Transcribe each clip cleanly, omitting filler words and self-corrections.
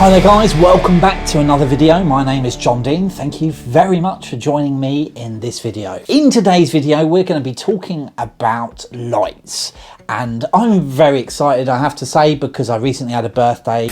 Hi there guys, welcome back to another video. My name is John Dean. Thank you very much for joining me in this video. In today's video, we're going to be talking about lights. And I'm very excited, I have to say, because I recently had a birthday.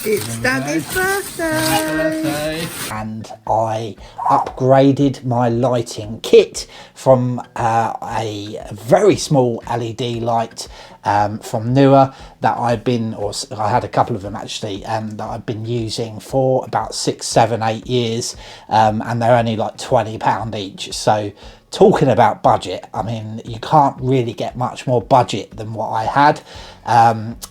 It's Daddy's birthday! And I upgraded my lighting kit from a very small LED light from Neewer that I had a couple of them actually, that I've been using for about 6, 7, 8 years, and they're only like £20 each. So talking about budget, I mean, you can't really get much more budget than what I had.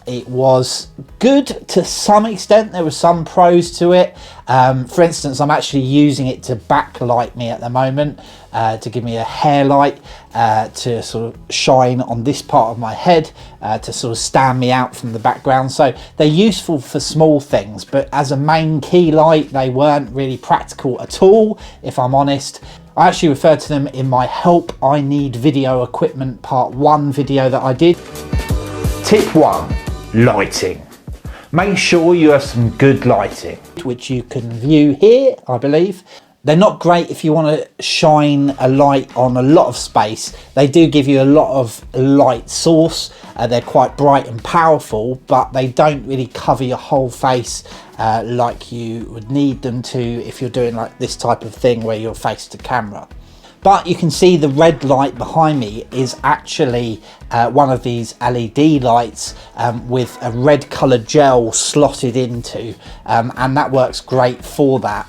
It was good to some extent. There were some pros to it. For instance, I'm actually using it to backlight me at the moment, to give me a hair light, to sort of shine on this part of my head, to sort of stand me out from the background. So they're useful for small things, but as a main key light, they weren't really practical at all, if I'm honest. I actually referred to them in my Help I Need Video Equipment Part 1 video that I did. Tip 1, lighting. Make sure you have some good lighting, which you can view here, I believe. They're not great if you want to shine a light on a lot of space. They do give you a lot of light source. They're quite bright and powerful, but they don't really cover your whole face like you would need them to if you're doing like this type of thing where you're face to camera. But you can see the red light behind me is actually one of these LED lights with a red coloured gel slotted into, and that works great for that.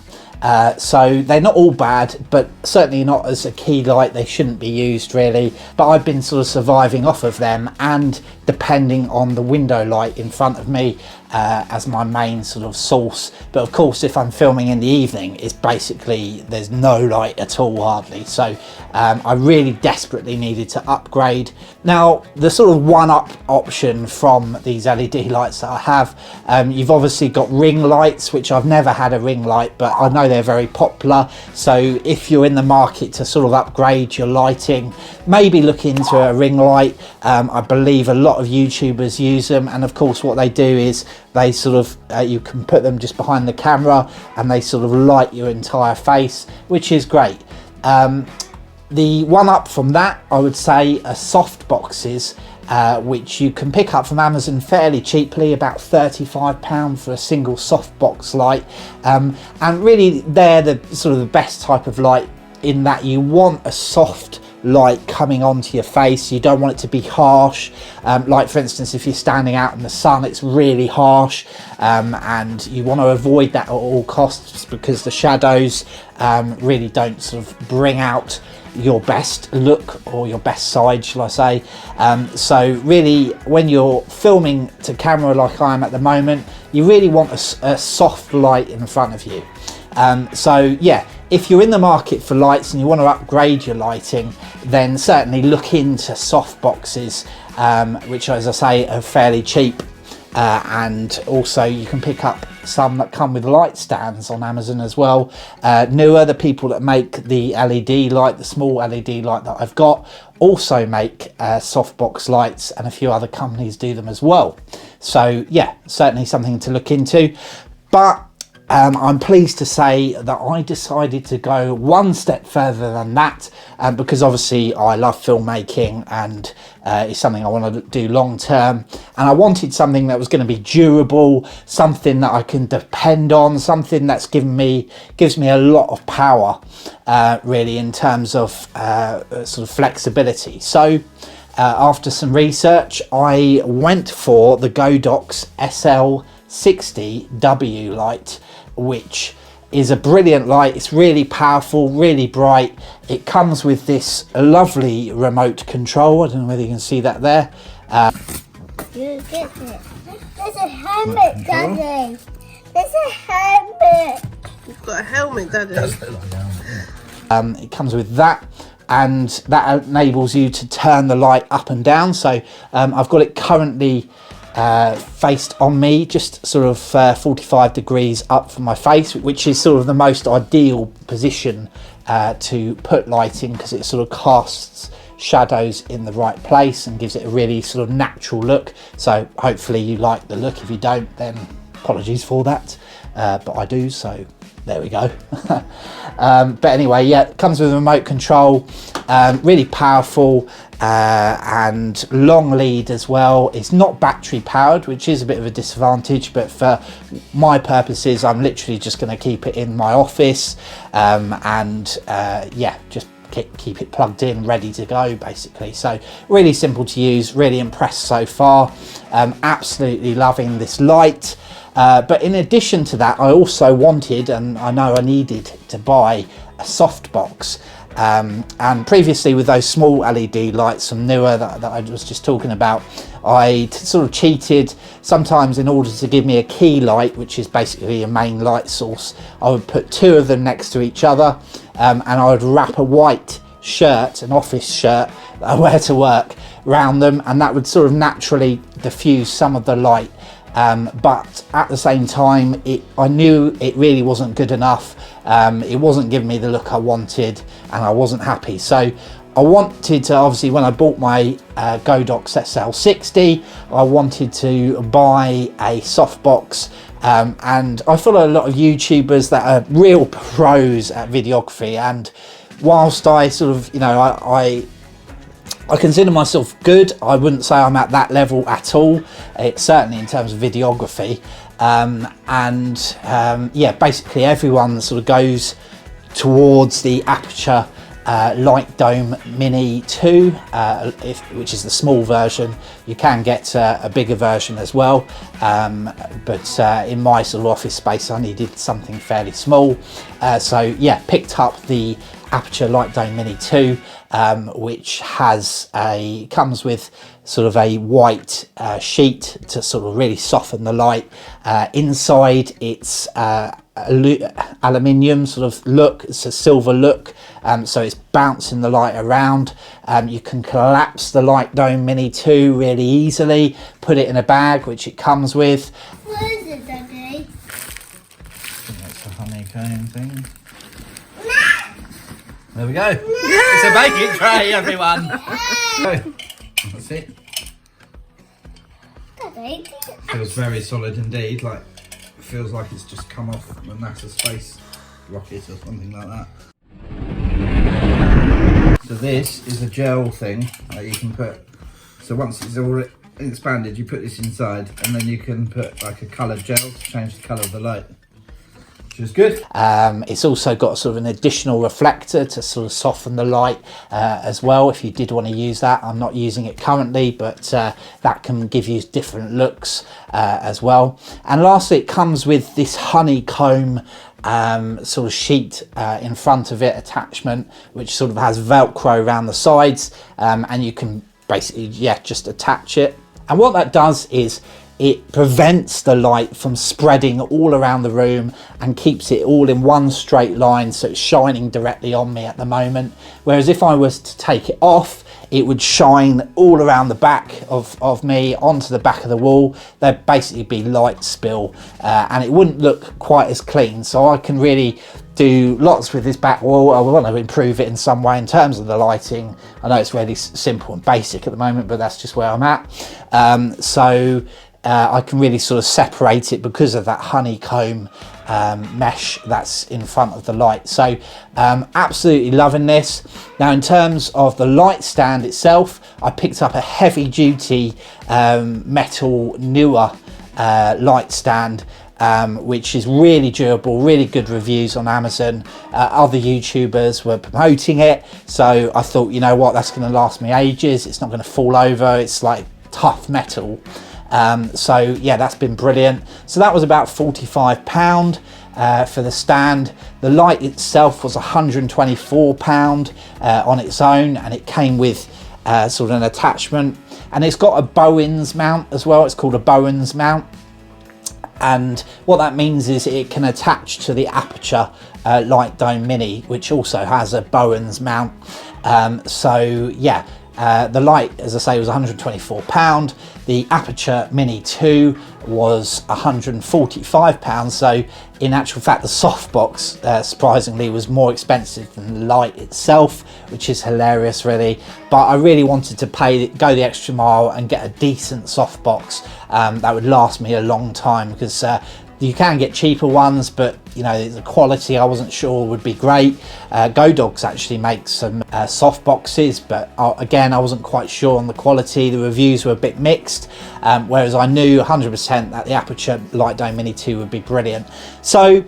So they're not all bad, but certainly not as a key light. They shouldn't be used really, but I've been sort of surviving off of them and depending on the window light in front of me as my main sort of source. But of course, if I'm filming in the evening, it's basically there's no light at all, hardly. So I really desperately needed to upgrade. Now, the sort of one-up option from these LED lights that I have, you've obviously got ring lights, which I've never had a ring light, but I know they're very popular. So if you're in the market to sort of upgrade your lighting, maybe look into a ring light. I believe a lot of YouTubers use them, and of course what they do is they sort of you can put them just behind the camera and they sort of light your entire face, which is great. The one up from that, I would say, are Softboxes, which you can pick up from Amazon fairly cheaply, about £35 for a single softbox light, and really they're the sort of the best type of light in that you want a soft light coming onto your face. You don't want it to be harsh, like for instance if you're standing out in the sun, it's really harsh, and you want to avoid that at all costs because the shadows really don't sort of bring out your best look or your best side, shall I say. So really when you're filming to camera like I am at the moment, you really want a soft light in front of you. So yeah, if you're in the market for lights and you want to upgrade your lighting, then certainly look into Softboxes, which, as I say, are fairly cheap. And also you can pick up some that come with light stands on Amazon as well. Neewer, the people that make the LED light, the small LED light that I've got, also make softbox lights, and a few other companies do them as well. So yeah, certainly something to look into. But I'm pleased to say that I decided to go one step further than that, because obviously I love filmmaking and it's something I want to do long term, and I wanted something that was going to be durable, something that I can depend on, something that's gives me a lot of power, really, in terms of sort of flexibility. So after some research, I went for the GODOX SL60W light, which is a brilliant light. It's really powerful, really bright. It comes with this lovely remote control. I don't know whether you can see that there. You get it. There's a helmet, Daddy. There's a helmet. You've got a helmet, Daddy. It comes with that, and that enables you to turn the light up and down. So I've got it currently faced on me, just sort of 45 degrees up from my face, which is sort of the most ideal position to put lighting, because it sort of casts shadows in the right place and gives it a really sort of natural look. So hopefully you like the look. If you don't, then apologies for that. but I do, so there we go. But anyway, yeah, it comes with a remote control, really powerful, and long lead as well. It's not battery powered, which is a bit of a disadvantage, but for my purposes, I'm literally just going to keep it in my office, and yeah, just keep it plugged in, ready to go, basically. So really simple to use, really impressed so far. Absolutely loving this light. But in addition to that, I also wanted, and I know I needed, to buy a softbox. And previously with those small LED lights from Neewer that I was just talking about, I sort of cheated. Sometimes in order to give me a key light, which is basically a main light source, I would put two of them next to each other, and I would wrap a white shirt, an office shirt that I wear to work, around them, and that would sort of naturally diffuse some of the light. But at the same time, I knew it really wasn't good enough. It wasn't giving me the look I wanted, and I wasn't happy. So I wanted to, obviously, when I bought my GODOX SL60, I wanted to buy a softbox. And I follow a lot of YouTubers that are real pros at videography, and whilst I sort of, you know, I consider myself good, I wouldn't say I'm at that level at all. It's certainly in terms of videography. Yeah, basically everyone sort of goes towards the Aputure Light Dome Mini 2, which is the small version. You can get a bigger version as well, but in my sort of office space I needed something fairly small. So yeah, picked up the Aputure Light Dome Mini 2, which comes with sort of a white sheet to sort of really soften the light. Inside it's aluminium sort of look, it's a silver look, so it's bouncing the light around. You can collapse the Light Dome Mini 2 really easily, put it in a bag, which it comes with. What is it, Daddy? I think that's a honeycomb thing. There we go. It's a baking tray, everyone. That's it. Daddy, Feels very solid indeed. Like, feels like it's just come off a NASA space rocket or something like that. So this is a gel thing that you can put. So once it's all expanded, you put this inside, and then you can put like a coloured gel to change the colour of the light, which is good. It's also got sort of an additional reflector to sort of soften the light as well, if you did want to use that. I'm not using it currently, but that can give you different looks as well. And lastly, it comes with this honeycomb sort of sheet in front of it, attachment, which sort of has Velcro around the sides, and you can basically, yeah, just attach it. And what that does is it prevents the light from spreading all around the room and keeps it all in one straight line, so it's shining directly on me at the moment. Whereas if I was to take it off, it would shine all around the back of me, onto the back of the wall. There'd basically be light spill, and it wouldn't look quite as clean. So I can really do lots with this back wall. I want to improve it in some way in terms of the lighting. I know it's really simple and basic at the moment, but that's just where I'm at. I can really sort of separate it because of that honeycomb mesh that's in front of the light. So absolutely loving this. Now, in terms of the light stand itself, I picked up a heavy duty metal Neewer light stand, which is really durable, really good reviews on Amazon. Other YouTubers were promoting it, so I thought, you know what, that's going to last me ages. It's not going to fall over. It's like tough metal. So yeah, that's been brilliant. So that was about £45 for the stand. The light itself was £124 on its own, and it came with sort of an attachment, and it's got a Bowens mount as well. It's called a Bowens mount, and what that means is it can attach to the Aputure Light Dome Mini, which also has a Bowens mount. So yeah, the light, as I say, was £124. The Aputure Mini 2 was £145. So in actual fact, the softbox surprisingly was more expensive than the light itself, which is hilarious really. But I really wanted to go the extra mile and get a decent softbox that would last me a long time, because You can get cheaper ones, but you know, the quality I wasn't sure would be great. GODOX actually makes some soft boxes, but again, I wasn't quite sure on the quality. The reviews were a bit mixed, whereas I knew 100% that the Aputure Light Dome Mini 2 would be brilliant. So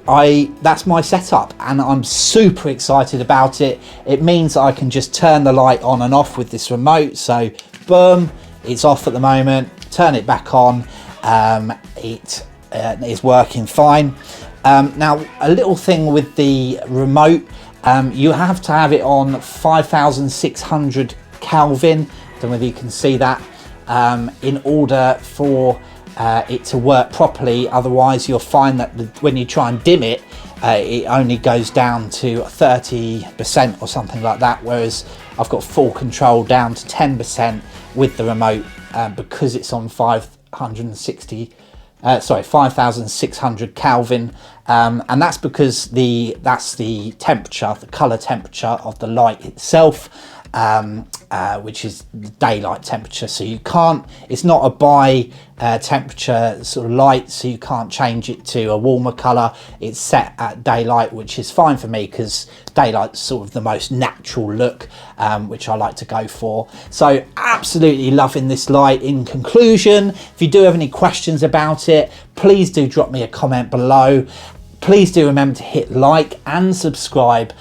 that's my setup, and I'm super excited about it. It means that I can just turn the light on and off with this remote. So boom, it's off at the moment, turn it back on. It is working fine. Now, a little thing with the remote, you have to have it on 5,600 Kelvin. I don't know whether you can see that, in order for it to work properly. Otherwise, you'll find that when you try and dim it, it only goes down to 30% or something like that, whereas I've got full control down to 10% with the remote, because it's on 5,600 Kelvin, and that's because that's the temperature, the color temperature of the light itself, which is the daylight temperature. So you can't, it's not a by temperature sort of light, so you can't change it to a warmer color. It's set at daylight, which is fine for me because daylight's sort of the most natural look, which I like to go for. So absolutely loving this light. In conclusion, if you do have any questions about it, please do drop me a comment below. Please do remember to hit like and subscribe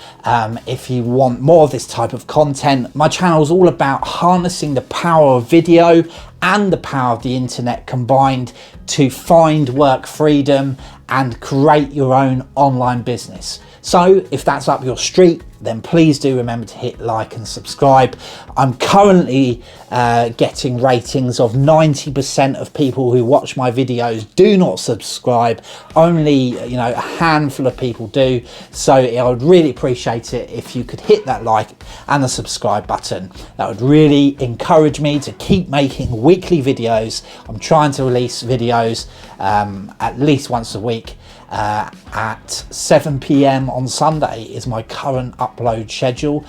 if you want more of this type of content. My channel is all about harnessing the power of video and the power of the internet combined to find work freedom and create your own online business. So if that's up your street, then please do remember to hit like and subscribe. I'm currently getting ratings of 90% of people who watch my videos do not subscribe. Only, you know, a handful of people do. So I would really appreciate it if you could hit that like and the subscribe button. That would really encourage me to keep making weekly videos. I'm trying to release videos at least once a week. At 7 p.m. on Sunday is my current upload schedule.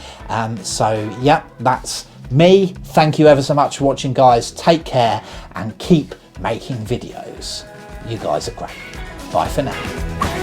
So yeah, that's me. Thank you ever so much for watching, guys. Take care and keep making videos. You guys are great. Bye for now.